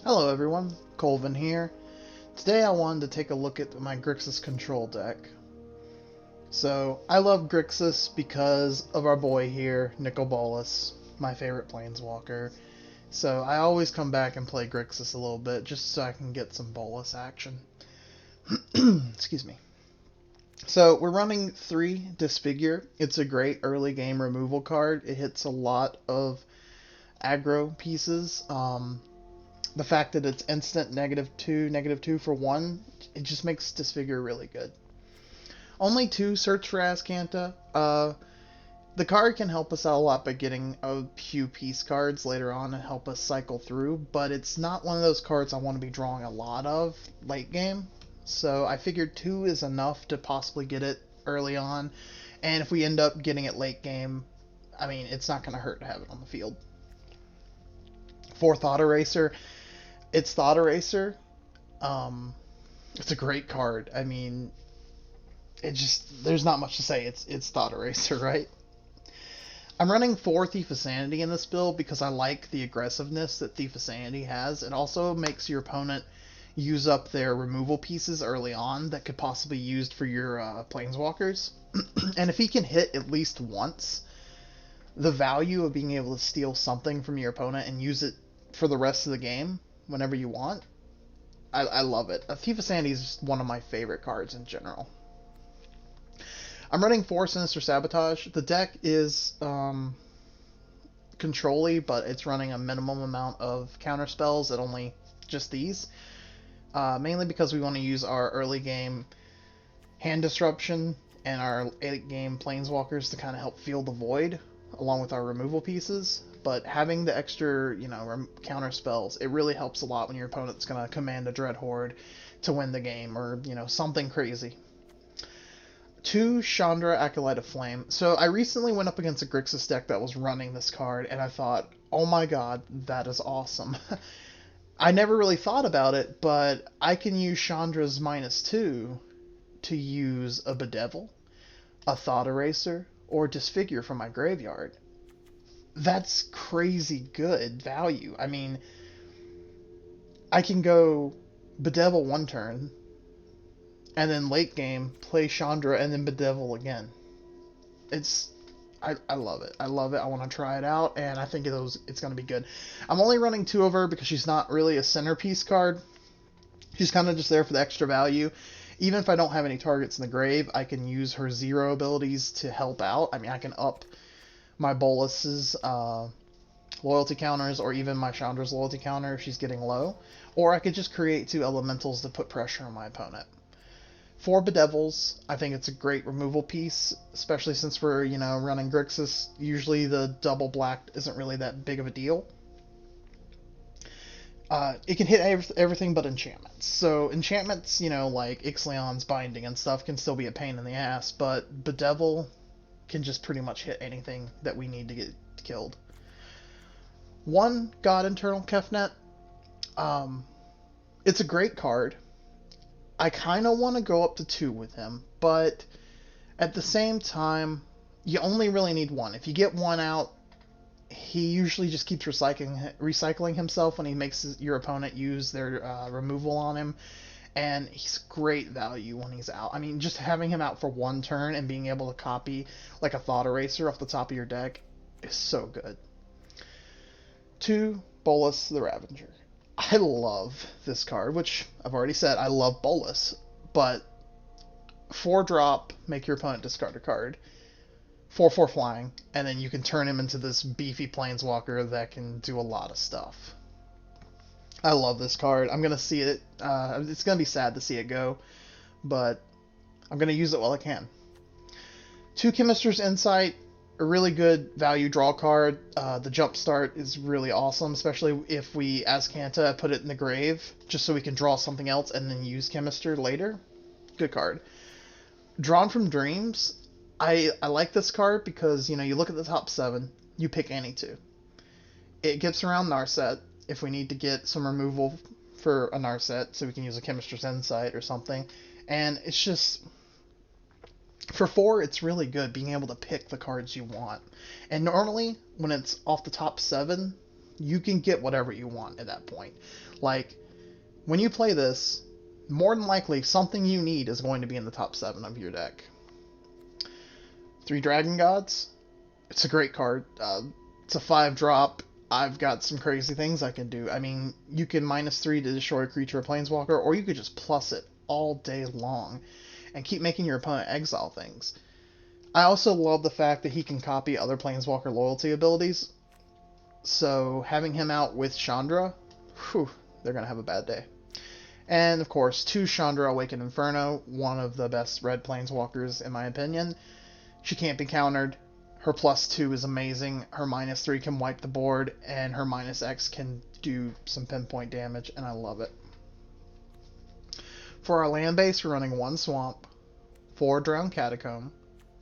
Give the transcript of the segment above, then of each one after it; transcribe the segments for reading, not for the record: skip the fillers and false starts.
Hello everyone, Colvin here. Today I wanted to take a look at my Grixis control deck. So, I love Grixis because of our boy here, Nicol Bolas, my favorite planeswalker. So I always come back and play Grixis a little bit just so I can get some Bolas action. Excuse me. So we're running 3 Disfigure. It's a great early game removal card. It hits a lot of aggro pieces. The fact that it's instant -2 for 1, it just makes Disfigure really good. Only 2 search for Azcanta. The card can help us out a lot by getting a few piece cards later on and help us cycle through, but it's not one of those cards I want to be drawing a lot of late game. So I figured 2 is enough to possibly get it early on, and if we end up getting it late game, I mean, it's not going to hurt to have it on the field. For Thought Erasure, it's Thought Erasure. It's a great card. I mean, there's not much to say. It's Thought Erasure, right? I'm running 4 Thief of Sanity in this build because I like the aggressiveness that Thief of Sanity has. It also makes your opponent use up their removal pieces early on that could possibly be used for your planeswalkers. And if he can hit at least once, the value of being able to steal something from your opponent and use it for the rest of the game whenever you want, I love it. Thief of Sanity is one of my favorite cards in general. I'm running 4 Sinister Sabotage. The deck is control-y, but it's running a minimum amount of counter spells at only just these. Mainly because we want to use our early game hand disruption and our late game planeswalkers to kind of help fill the void along with our removal pieces. But having the extra, counter spells, it really helps a lot when your opponent's going to command a Dread Horde to win the game, or, something crazy. 2 Chandra, Acolyte of Flame. So I recently went up against a Grixis deck that was running this card, and I thought, oh my god, that is awesome. I never really thought about it, but I can use Chandra's -2 to use a Bedevil, a Thought Eraser, or Disfigure from my graveyard. That's crazy good value. I mean, I can go Bedevil one turn, and then late game play Chandra and then Bedevil again. I love it. I love it. I want to try it out, and I think it's going to be good. I'm only running 2 of her because she's not really a centerpiece card. She's kind of just there for the extra value. Even if I don't have any targets in the grave, I can use her 0 abilities to help out. I mean, I can up my Bolas's loyalty counters, or even my Chandra's loyalty counter if she's getting low. Or I could just create 2 elementals to put pressure on my opponent. 4 Bedevils, I think it's a great removal piece, especially since we're, running Grixis. Usually the double black isn't really that big of a deal. It can hit everything but enchantments. So enchantments, like Ixalan's Binding and stuff can still be a pain in the ass, but Bedevil can just pretty much hit anything that we need to get killed. 1 God-Eternal Kefnet. It's a great card. I kind of want to go up to 2 with him, but at the same time, you only really need 1. If you get 1 out, he usually just keeps recycling himself when he makes your opponent use their removal on him, and he's great value when he's out. I mean, just having him out for 1 turn and being able to copy like a Thought Eraser off the top of your deck is so good. 2 Bolas the Ravager. I love this card, which I've already said I love Bolas, but 4-drop, make your opponent discard a card, 4/4 flying, and then you can turn him into this beefy planeswalker that can do a lot of stuff. I love this card. I'm going to see it. It's going to be sad to see it go, but I'm going to use it while I can. 2 Chemister's Insight. A really good value draw card. The Jumpstart is really awesome, especially if we Azcanta put it in the grave, just so we can draw something else and then use Chemister later. Good card. Drawn from Dreams. I like this card because, you look at the top 7, you pick any 2. It gets around Narset if we need to get some removal for a Narset, so we can use a Chemister's Insight or something. And it's just, for 4, it's really good being able to pick the cards you want. And normally, when it's off the top 7, you can get whatever you want at that point. Like, when you play this, more than likely, something you need is going to be in the top 7 of your deck. 3 Dragon Gods. It's a great card. It's a 5-drop. I've got some crazy things I can do. I mean, you can -3 to destroy a creature or planeswalker, or you could just plus it all day long and keep making your opponent exile things. I also love the fact that he can copy other planeswalker loyalty abilities. So having him out with Chandra, whew, they're going to have a bad day. And, of course, 2 Chandra Awakened Inferno, one of the best red planeswalkers, in my opinion. She can't be countered. Her +2 is amazing. Her -3 can wipe the board, and her -X can do some pinpoint damage, and I love it. For our land base, we're running 1 Swamp, 4 Drowned Catacomb,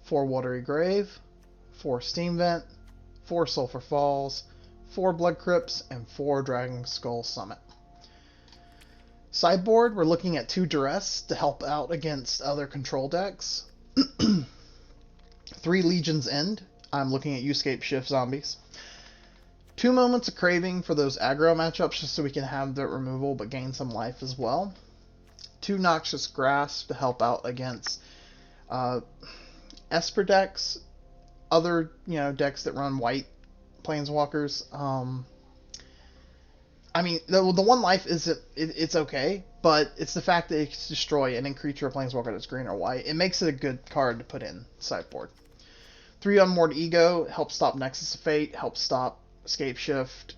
4 Watery Grave, 4 Steam Vent, 4 Sulfur Falls, 4 Blood Crypts, and 4 Dragonskull Summit. Sideboard, we're looking at 2 Duress to help out against other control decks. 3 Legion's End. I'm looking at U-Scape Shift Zombies. 2 Moments of Craving for those aggro matchups, just so we can have the removal but gain some life as well. 2 Noxious Grasp to help out against Esper decks, other decks that run white planeswalkers. I mean, the 1 life it's okay, but it's the fact that it can destroy any creature or planeswalker that's green or white. It makes it a good card to put in sideboard. 3 Unmoored Ego helps stop Nexus of Fate, helps stop Escape Shift.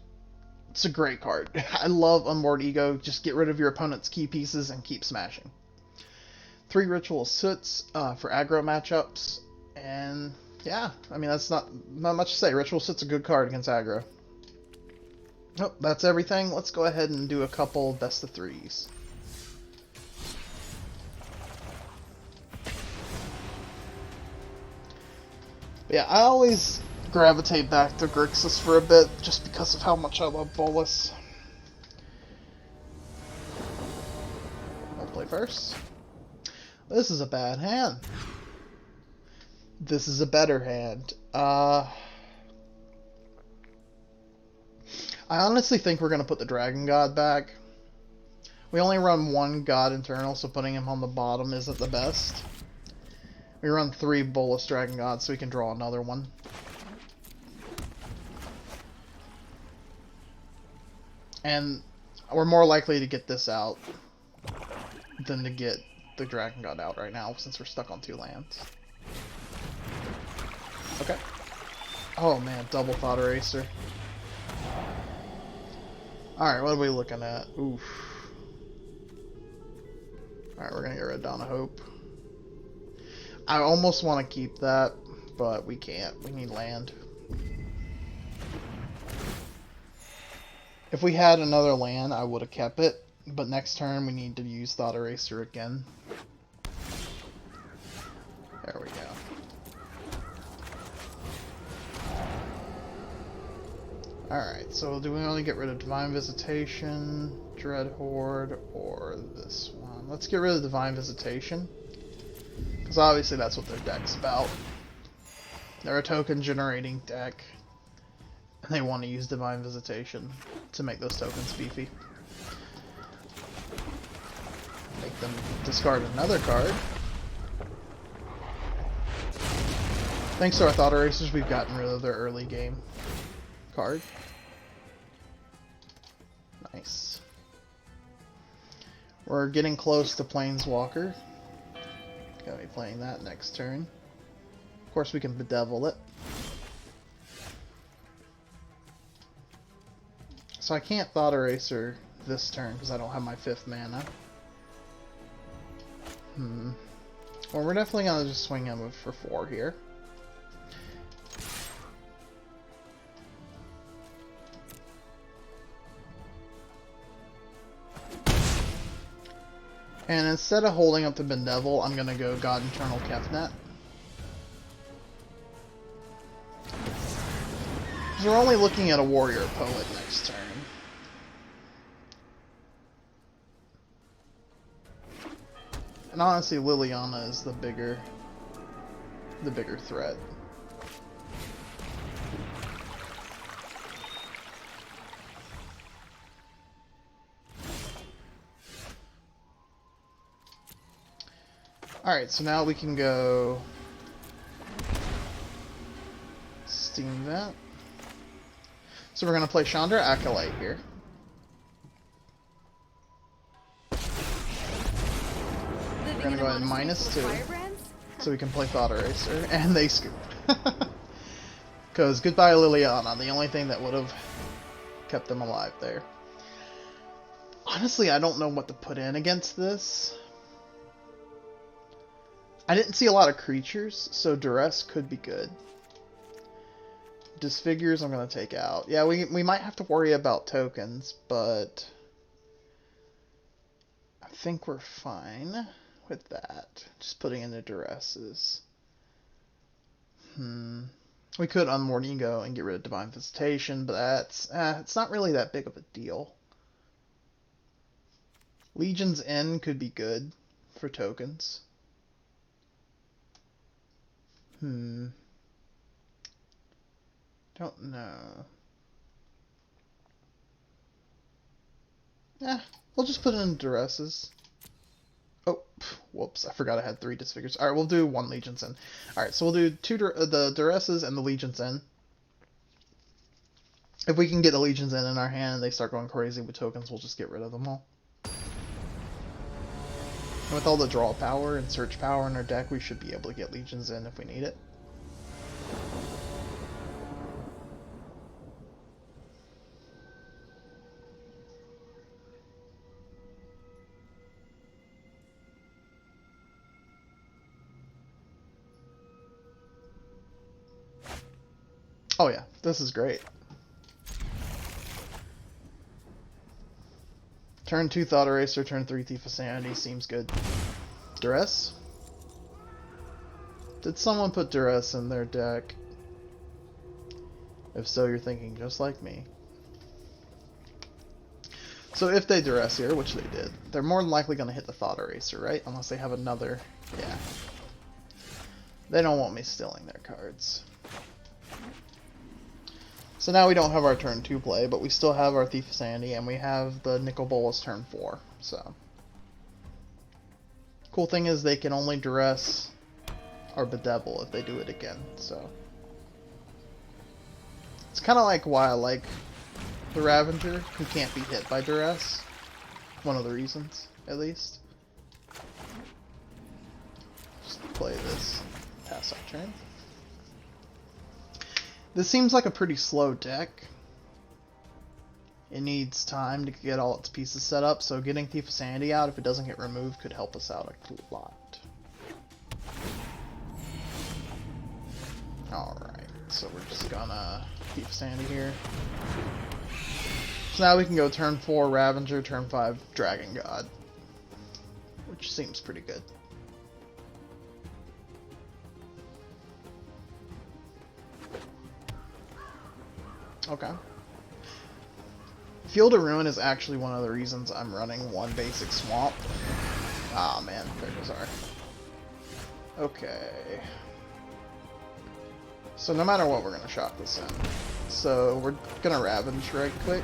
It's a great card. I love Unmoored Ego. Just get rid of your opponent's key pieces and keep smashing. 3 Ritual of Soots for aggro matchups, and yeah, I mean that's not much to say. Ritual of Soot's a good card against aggro. Oh, that's everything. Let's go ahead and do a couple best of 3s. Yeah, I always gravitate back to Grixis for a bit, just because of how much I love Bolas. I'll play first. This is a bad hand. This is a better hand. I honestly think we're going to put the Dragon God back. We only run 1 God-Eternal, so putting him on the bottom isn't the best. We run 3 Bolas Dragon Gods, so we can draw another one. And we're more likely to get this out than to get the Dragon God out right now, since we're stuck on 2 lands. Okay. Oh man, double Thought Erasure. Alright, what are we looking at? Oof. Alright, we're gonna get rid of Dawn of Hope. I almost want to keep that, but we can't. We need land. If we had another land, I would have kept it, but next turn we need to use Thought Erasure again. There we go. Alright, so do we only get rid of Divine Visitation, Dread Horde, or this one? Let's get rid of Divine Visitation, because obviously that's what their deck's about. They're a token generating deck, and they want to use Divine Visitation to make those tokens beefy. Make them discard another card. Thanks to our Thought Erasers, we've gotten rid of their early game card. Nice. We're getting close to Planeswalker. Gonna be playing that next turn. Of course, we can Bedevil it. So I can't Thought Eraser this turn because I don't have my 5th mana. Well, we're definitely gonna just swing him for 4 here. And instead of holding up the Bedevil, I'm gonna go God-Eternal Kefnet. Because we're only looking at a Warrior Poet next turn. And honestly, Liliana is the bigger threat. Alright, so now we can go Steam Vent. So we're going to play Chandra Acolyte here. We're going to go at -2 so we can play Thought Erasure, and they scoop. Because goodbye Liliana, the only thing that would have kept them alive there. Honestly, I don't know what to put in against this. I didn't see a lot of creatures, so Duress could be good. Disfigures I'm going to take out. Yeah, we might have to worry about tokens, but I think we're fine with that. Just putting in the Duresses. We could Unmoored Ego and get rid of Divine Visitation, but that's it's not really that big of a deal. Legion's End could be good for tokens. Don't know. We'll just put in Duresses. Oh, whoops, I forgot I had 3 Disfigures. Alright, we'll do 1 Legion's End. Alright, so we'll do the Duresses and the Legion's End. If we can get the Legion's End in our hand and they start going crazy with tokens, we'll just get rid of them all. And with all the draw power and search power in our deck, we should be able to get Legion's End if we need it. Oh yeah, this is great. Turn 2 Thought Eraser, turn 3 Thief of Sanity seems good. Duress? Did someone put Duress in their deck? If so, you're thinking just like me. So if they Duress here, which they did, they're more than likely going to hit the Thought Eraser, right? Unless they have another... yeah. They don't want me stealing their cards. So now we don't have our turn 2 play, but we still have our Thief of Sanity, and we have the Nicol Bolas turn 4, so. Cool thing is they can only Duress or Bedevil if they do it again, so. It's kind of like why I like the Ravager, who can't be hit by Duress. One of the reasons, at least. Just play this, pass our turn. This seems like a pretty slow deck. It needs time to get all its pieces set up, so getting Thief of Sanity out, if it doesn't get removed, could help us out a lot. Alright, so we're just gonna Thief of Sanity here. So now we can go turn 4 Ravager, turn 5 Dragon God, which seems pretty good. Okay. Field of Ruin is actually one of the reasons I'm running 1 basic Swamp. Ah, man, there goes our... Okay. So no matter what, we're going to shop this in. So we're going to Ravage right quick.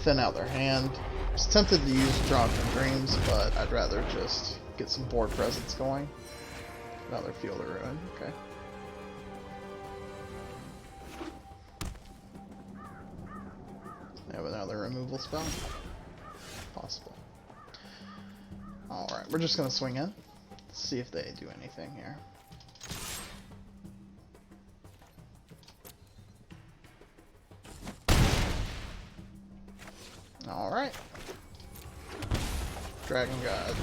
Thin out their hand. I was tempted to use Drunken Dreams, but I'd rather just get some board presence going. Another Field of Ruin, okay. Have another removal spell? Possible. Alright, we're just gonna swing in. See if they do anything here. Alright. Dragon God.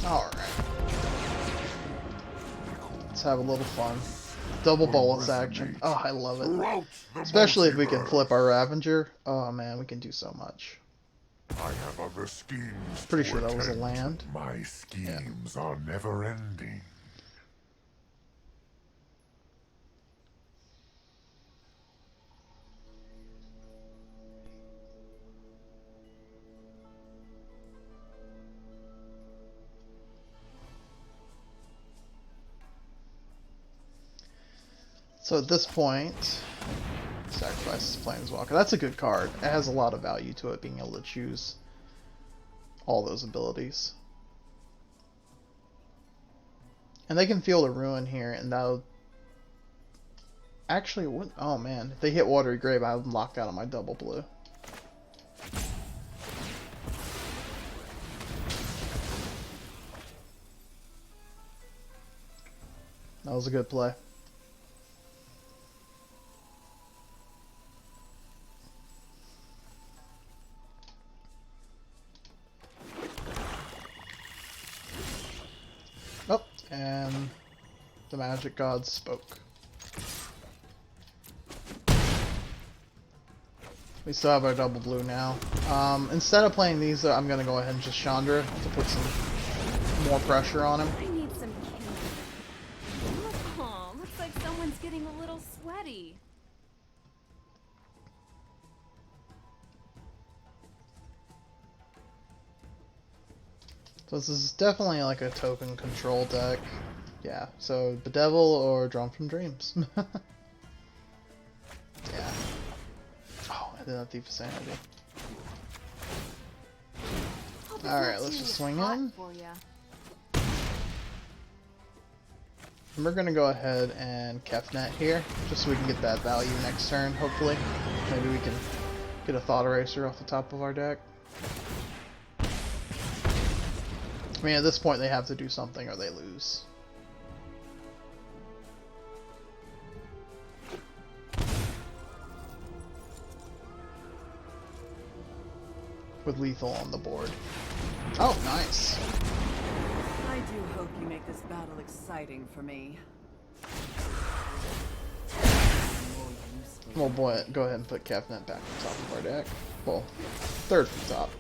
Alright. Let's have a little fun. Double Bolas action. Oh, I love it. Especially if we can flip our Ravager. Oh man, we can do so much. I have other schemes. Pretty sure that was a land. My schemes are never ending. So at this point, sacrifices Planeswalker. That's a good card. It has a lot of value to it, being able to choose all those abilities. And they can feel the ruin here, and that'll... Actually, what? Oh man, if they hit Watery Grave, I would lock out on my double blue. That was a good play. Oh, and the magic gods spoke. We still have our double blue now. Instead of playing these, I'm going to go ahead and just Chandra to put some more pressure on him. I need some kindling. Oh, looks like someone's getting a little sweaty. So this is definitely like a token control deck. Yeah, so Bedevil or Drawn from Dreams. Yeah. Oh, I did have Thief of Sanity. Alright, let's just swing in. And we're gonna go ahead and Kefnet here, just so we can get that value next turn, hopefully. Maybe we can get a Thought Eraser off the top of our deck. I mean, at this point they have to do something or they lose. With lethal on the board. Oh, nice. I do hope you make this battle exciting for me. Well, boy, go ahead and put Kefnet back on top of our deck. Well, third from top.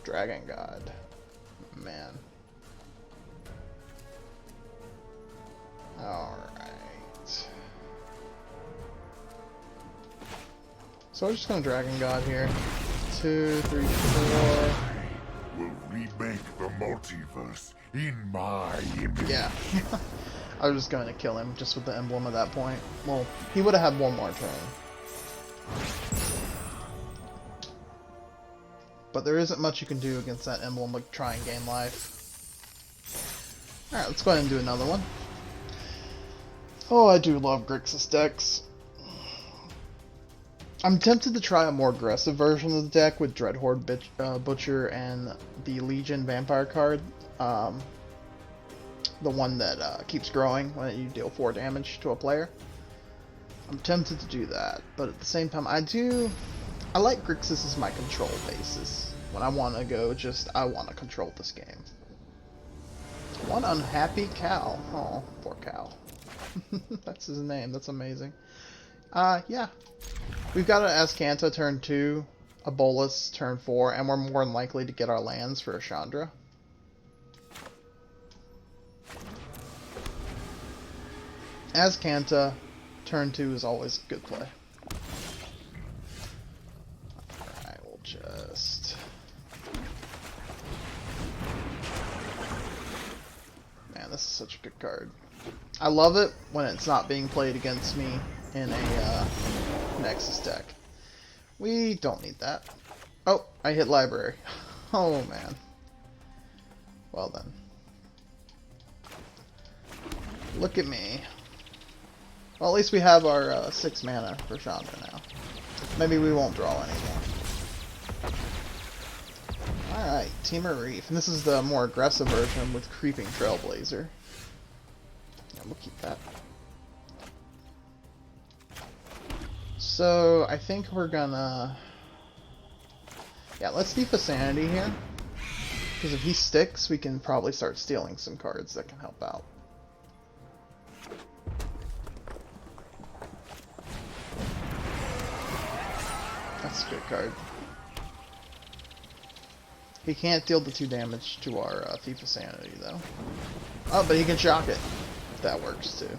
Dragon God. Man. Alright. So we're just gonna Dragon God here. 2, 3, 4. Will remake the multiverse in my image. Yeah. I was just going to kill him just with the emblem at that point. Well, he would have had one more turn. But there isn't much you can do against that emblem like try and gain life. Alright, let's go ahead and do another one. Oh, I do love Grixis decks. I'm tempted to try a more aggressive version of the deck with Dreadhorde Butcher and the Legion Vampire card. The one that keeps growing when you deal 4 damage to a player. I'm tempted to do that, but at the same time, I like Grixis as my control basis. When I want to go I want to control this game. One unhappy cow. Oh, poor cow. That's his name, that's amazing. Yeah. We've got an Azcanta turn 2, a Bolas turn 4, and we're more than likely to get our lands for a Chandra. Azcanta turn 2 is always a good play. Alright, we'll just... Man, this is such a good card. I love it when it's not being played against me in a Nexus deck. We don't need that. Oh, I hit library. Oh man. Well then. Look at me. Well, at least we have our 6 mana for Chandra now. Maybe we won't draw anymore. Alright, Temur Reef. And this is the more aggressive version with Creeping Trailblazer. Yeah, we'll keep that. So, I think we're gonna... Yeah, let's Thief of Sanity here. Because if he sticks, we can probably start stealing some cards that can help out. That's a good card. He can't deal the 2 damage to our Thief of Sanity, though. Oh, but he can shock it. That works, too.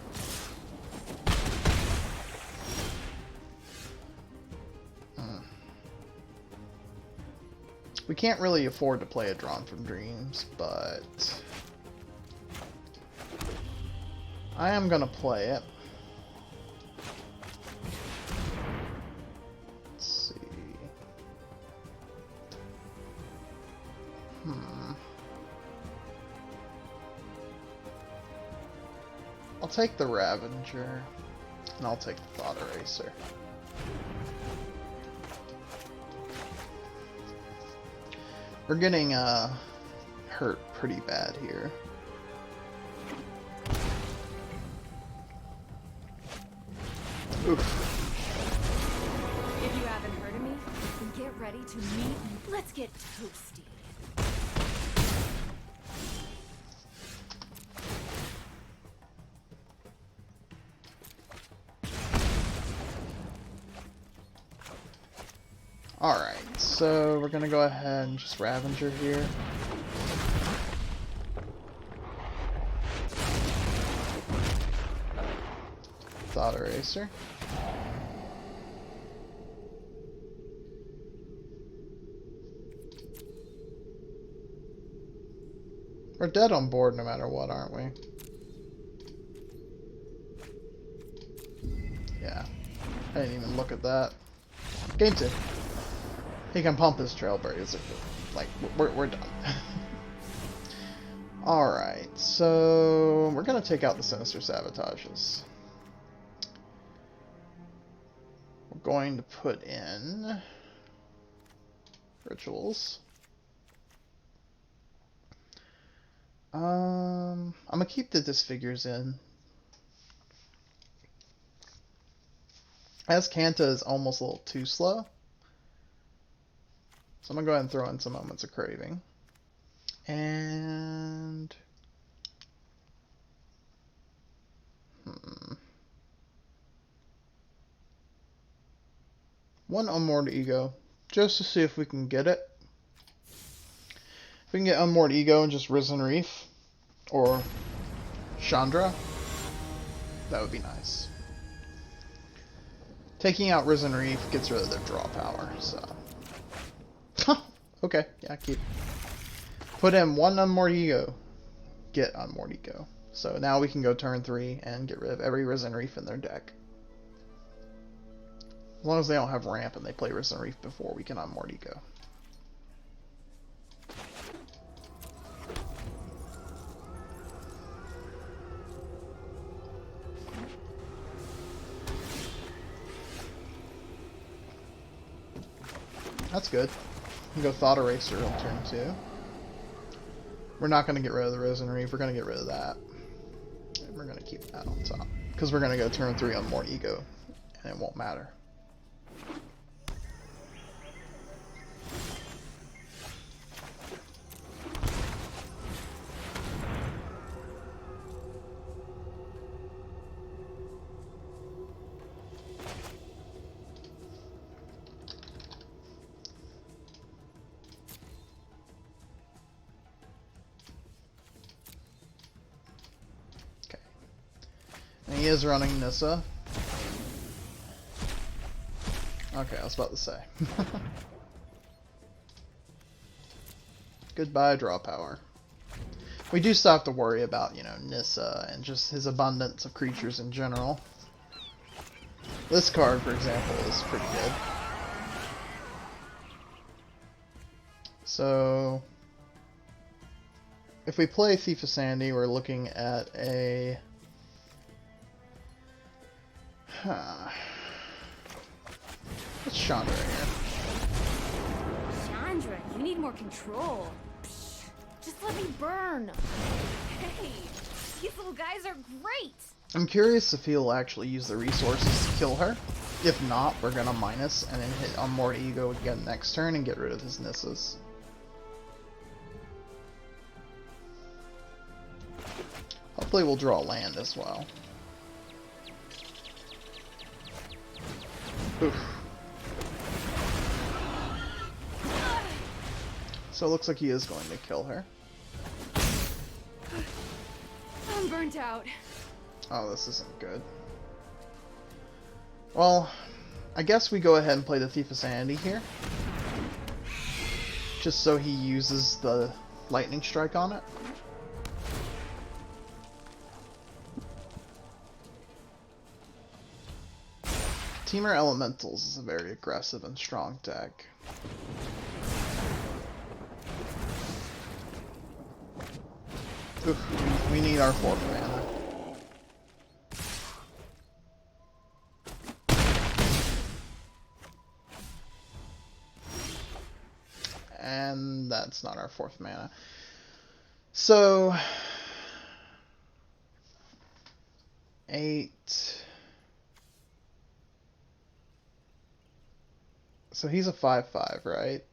We can't really afford to play a Drawn from Dreams, but I am gonna play it. I'll take the Ravager, and I'll take the Thought Eraser. We're getting hurt pretty bad here. Oof. If you haven't heard of me, then get ready to meet me. Let's get toasty. Alright, so we're gonna go ahead and just Ravager here. Thought Eraser. We're dead on board no matter what, aren't we? Yeah. I didn't even look at that. Game 2. He can pump his Trailblazer. Like, we're done. Alright, so we're gonna take out the Sinister Sabotages. We're going to put in Rituals. I'm gonna keep the Disfigures in. Azcanta is almost a little too slow. So I'm gonna go ahead and throw in some Moments of Craving. And one Unmoored Ego, just to see if we can get it. If we can get Unmoored Ego and just Risen Reef or Chandra, that would be nice. Taking out Risen Reef gets rid of their draw power, so. Okay, yeah, keep. Put in one Unmoored Ego, get Unmoored Ego. So now we can go turn 3 and get rid of every Risen Reef in their deck. As long as they don't have ramp and they play Risen Reef before we can Unmoored Ego. That's good. We can go Thought Eraser on turn 2. We're not going to get rid of the Risen Reef. We're going to get rid of that. And we're going to keep that on top. Because we're going to go turn 3 on more Ego. And it won't matter. He is running Nissa. Okay, I was about to say. Goodbye, draw power. We do still have to worry about, you know, Nissa and just his abundance of creatures in general. This card, for example, is pretty good. So, if we play Thief of Sanity, we're looking at a... What's Chandra here? Chandra, you need more control. Psh, just let me burn. Hey, these little guys are great. I'm curious if he'll actually use the resources to kill her. If not, we're gonna minus and then hit Unmoored Ego again next turn and get rid of his Nissas. Hopefully we'll draw land as well. Oof. So it looks like he is going to kill her. I'm burnt out. Oh, this isn't good. Well, I guess we go ahead and play the Thief of Sanity here. Just so he uses the Lightning Strike on it. Temur Elementals is a very aggressive and strong deck. Oof, we need our 4th mana. And that's not our 4th mana. So 8. So he's a 5/5, right?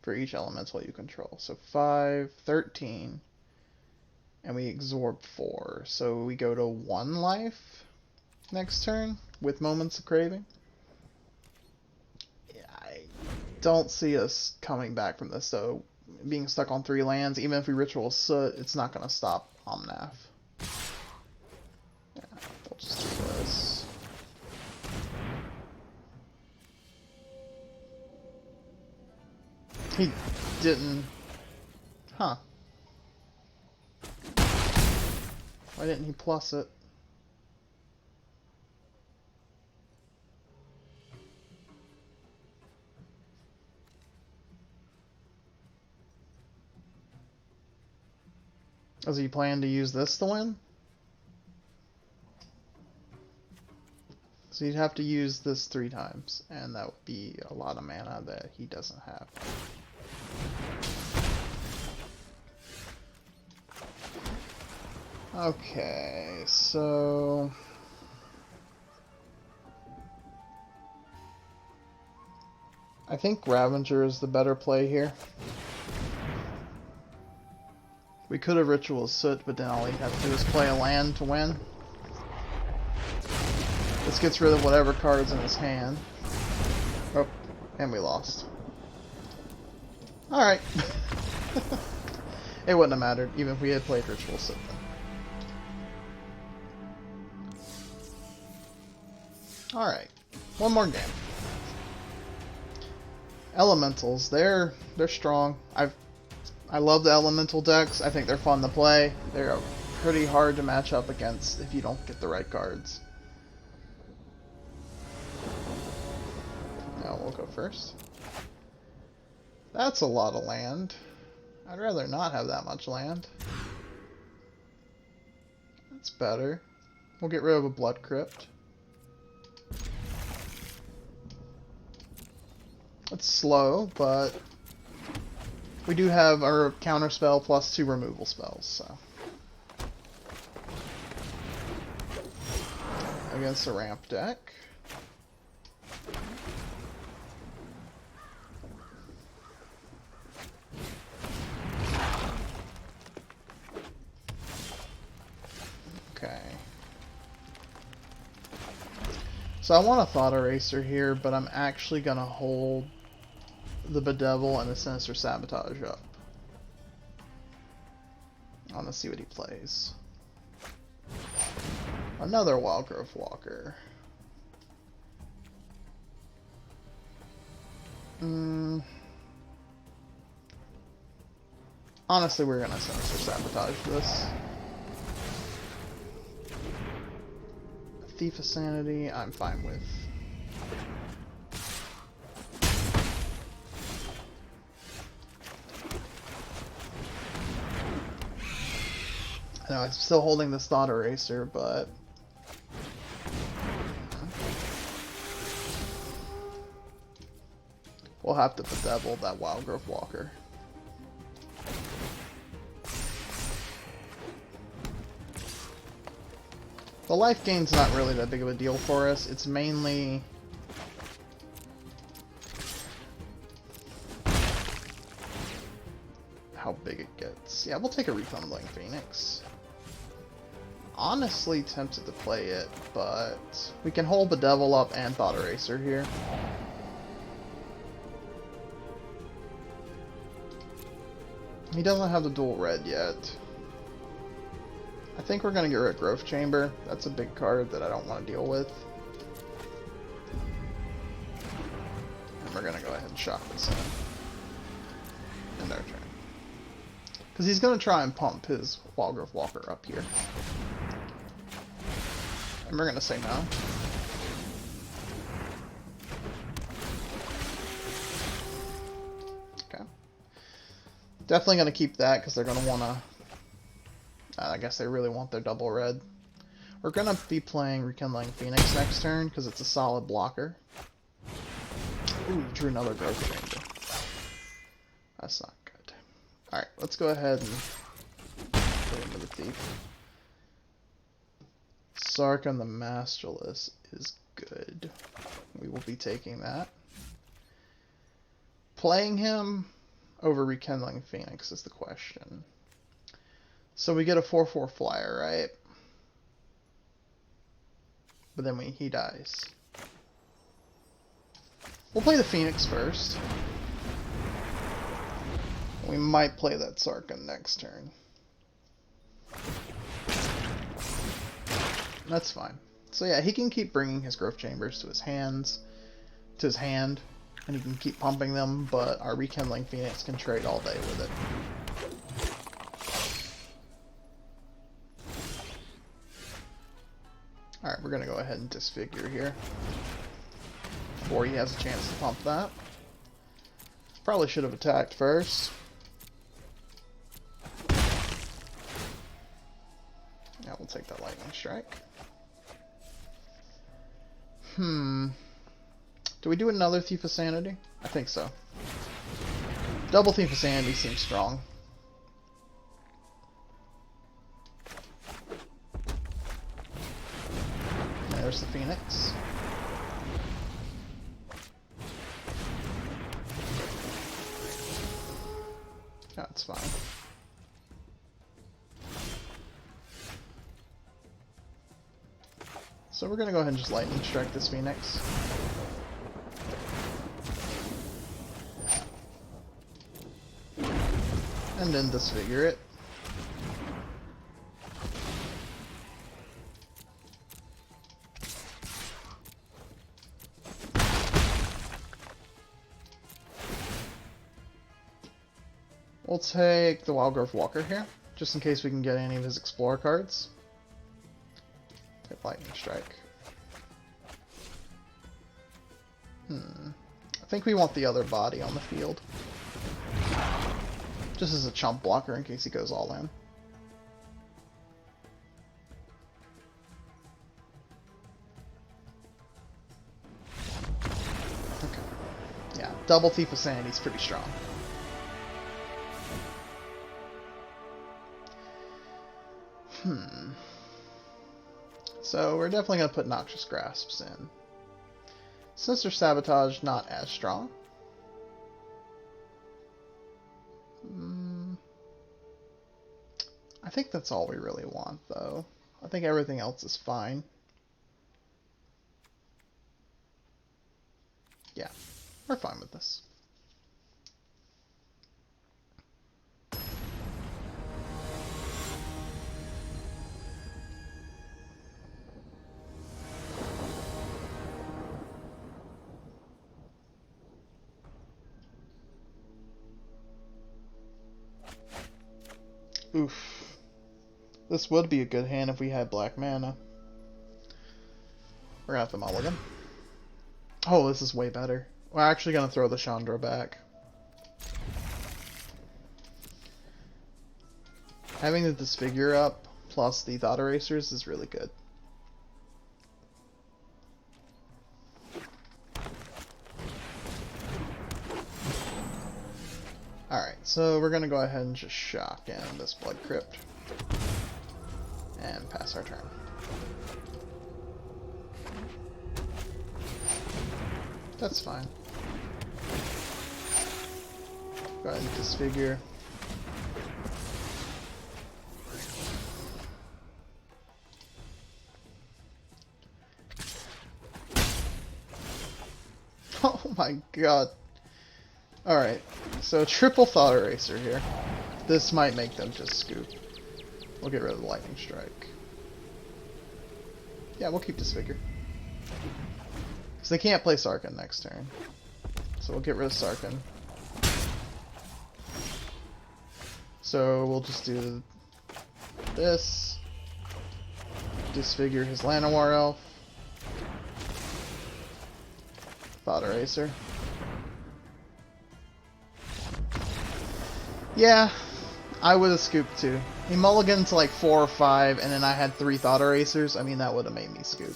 For each elemental you control. So 5, 13. And we absorb 4. So we go to 1 life next turn with Moments of Craving. Yeah, I don't see us coming back from this, though. Being stuck on 3 lands, even if we Ritual of Soot, it's not going to stop Omnath. Yeah, we'll just do this. He didn't... Huh. Why didn't he plus it? Does he plan to use this to win? So you'd have to use this 3 times, and that would be a lot of mana that he doesn't have. Okay, so... I think Ravager is the better play here. We could have Ritual of Soot, but then all he'd have to do is play a land to win. This gets rid of whatever card's in his hand. Oh, and we lost. Alright. It wouldn't have mattered, even if we had played Ritual of Soot then. Alright, one more game. Elementals, they're strong. I love the elemental decks. I think they're fun to play. They're pretty hard to match up against if you don't get the right cards. Now we'll go first. That's a lot of land. I'd rather not have that much land. That's better. We'll get rid of a Blood Crypt. It's slow, but we do have our counterspell plus 2 removal spells, so. Against a ramp deck. Okay. So I want a Thought Eraser here, but I'm actually going to hold the Bedevil and the Sinister Sabotage up. I want to see what he plays. Another Wildgrowth Walker. Honestly, we're going to Sinister Sabotage this. Thief of Sanity, I'm fine with. I know I'm still holding this Thought Eraser, but we'll have to Bedevil that Wildgrowth Walker. The life gain's not really that big of a deal for us. It's mainly how big it gets. Yeah, we'll take a Retumbling Phoenix. Honestly tempted to play it, but we can hold Bedevil up and Thought Eraser here. He doesn't have the dual red yet. I think we're going to get rid of Growth Chamber. That's a big card that I don't want to deal with. And we're going to go ahead and shock this in. End our turn. Because he's going to try and pump his Wildgrowth Walker up here. And we're going to say no. Okay. Definitely going to keep that because they're going to want to I guess they really want their double red. We're going to be playing Rekindling Phoenix next turn because it's a solid blocker. Ooh, drew another Growth Chamber. That's not good. Alright, let's go ahead and put into the Thief. Sarkhan the Masterless is good. We will be taking that. Playing him over Rekindling Phoenix is the question. So we get a 4/4 flyer, right? But then he dies. We'll play the Phoenix first. We might play that Sarkhan next turn. That's fine. So yeah, he can keep bringing his Growth Chambers to his hand, and he can keep pumping them, but our Rekindling Phoenix can trade all day with it. Alright, we're going to go ahead and Disfigure here. Before he has a chance to pump that. Probably should have attacked first. Yeah, we'll take that Lightning Strike. Do we do another Thief of Sanity? I think so. Double Thief of Sanity seems strong. There's the Phoenix. That's fine. So we're going to go ahead and just Lightning Strike this Phoenix. And then Disfigure it. We'll take the Wildgrowth Walker here, just in case we can get any of his Explorer cards. Take Lightning Strike. I think we want the other body on the field. Just as a chump blocker in case he goes all in. Okay. Yeah, double Thief of Sanity is pretty strong. So we're definitely going to put Noxious Grasps in. Sinister Sabotage, not as strong. I think that's all we really want, though. I think everything else is fine. Yeah, we're fine with this. Oof. This would be a good hand if we had black mana. We're gonna have to mulligan. Oh, this is way better. We're actually gonna throw the Chandra back. Having the Disfigure up plus the Thought Erasers is really good. Alright, so we're gonna go ahead and just shock in this Blood Crypt. And pass our turn. That's fine. Go ahead and Disfigure. Oh my god. Alright, so triple Thought Eraser here. This might make them just scoop. We'll get rid of the Lightning Strike. Yeah, we'll keep Disfigure. Because they can't play Sarkhan next turn. So we'll get rid of Sarkhan. So we'll just do this. Disfigure his Llanowar Elf. Thought Eraser. Yeah, I would have scooped too. He mulliganed to like 4 or 5, and then I had 3 Thought Erasers. I mean, that would have made me scoop.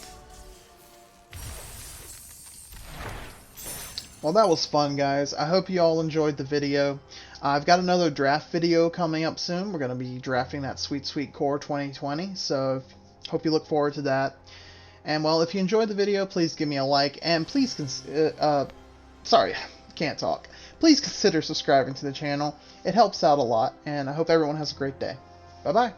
Well, that was fun, guys. I hope you all enjoyed the video. I've got another draft video coming up soon. We're going to be drafting that Sweet Sweet Core 2020, so hope you look forward to that. And, well, if you enjoyed the video, please give me a like, and please, sorry, can't talk. Please consider subscribing to the channel. It helps out a lot, and I hope everyone has a great day. Bye-bye.